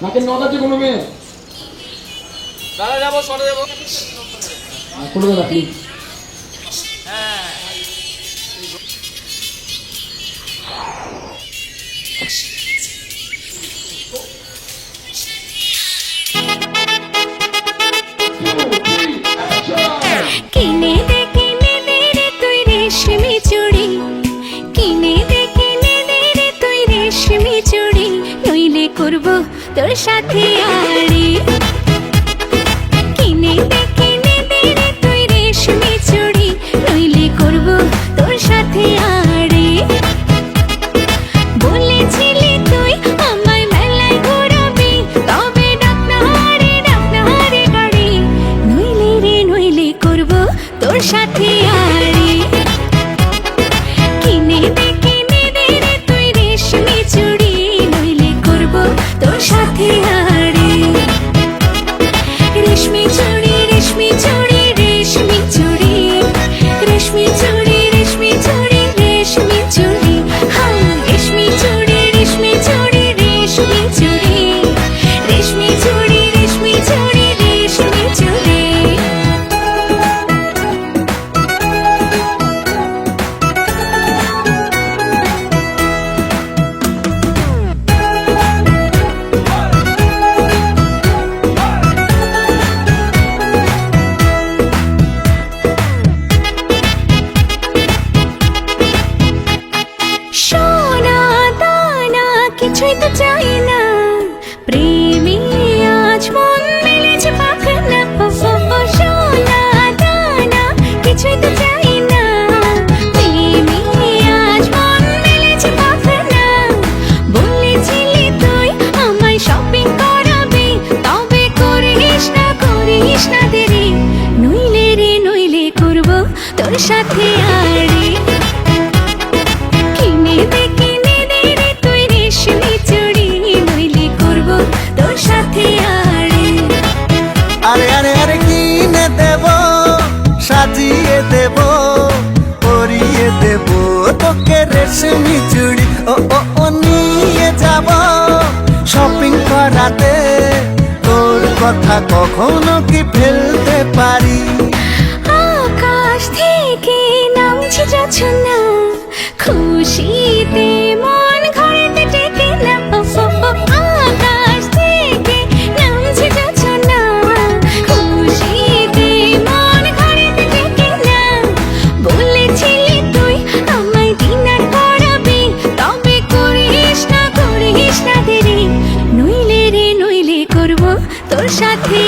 নাকের নদ আছে কোনো মেয়ে? দাদা যাবো, সরে যাবো। কোনো দাদা প্লিজ। হ্যাঁ কিনে দে রে তুই রেশমি চুড়ি, কিনে দে রে তুই রেশমি চুড়ি, নইলে করবো তোর সাথে আড়ি। কিনে দে রে তুই রেশমি চুড়ি, নইলে করবো তোর সাথে আড়ি। বলেছিলি তুই আমায় মেলায় ঘোরাবি, তবে ডাক না হারে গাড়ি, নইলে করবো তোর সাথে আড়ি। কিনে দে রে তুই রেশমি চুড়ি, নইলে করবো তোর সাথে আড়ি। রেশমি চুড়ি রেশমি চুড়ি রেশমি চুড়ি, রেশমি চুড়ি রেশমি চুড়ি রেশমি চুড়ি, হ্যাঁ রেশমি চুড়ি রেশমি চুড়ি রেশমি চুড়ি, রেশমি চুড়ি রেশমি চুড়ি রেশমি চুড়ি। সোনা দানা কিছুই তো চাই না, প্রেমী আজ মন মেলেছে পাখানা। সোনা দানা কিছুই তো চাই না, প্রেমী আজ মন মেলেছে পাখানা। বলেছিলি তুই আমায় শপিং করাবি, তবে করিস না দেরি, নইলে করবো তোর সাথে আড়ি। কিনে দে রে তুই রেশমি চুড়ি, নইলে করবো তোর সাথে আড়ি। আরে আরে আরে কিনে দেব, সাজিয়ে দেব, পরিয়ে দেব তোকে রেশমি চুড়ি। ও ও ও নিয়ে যাব শপিং করাতে, তোর কথা কখনো কি ফেলতে পারি? আকাশ থেকে নামছে জোছনা, খুশিতে মন ঘরেতে টেকে না। আকাশ থেকে নামছে জোছনা, খুশিতে মন ঘরেতে টেকে না। বলেছিলি তুই আমায় ডিনার করাবি, তবে করিস না দেরি, নইলে করবো তোর সাথে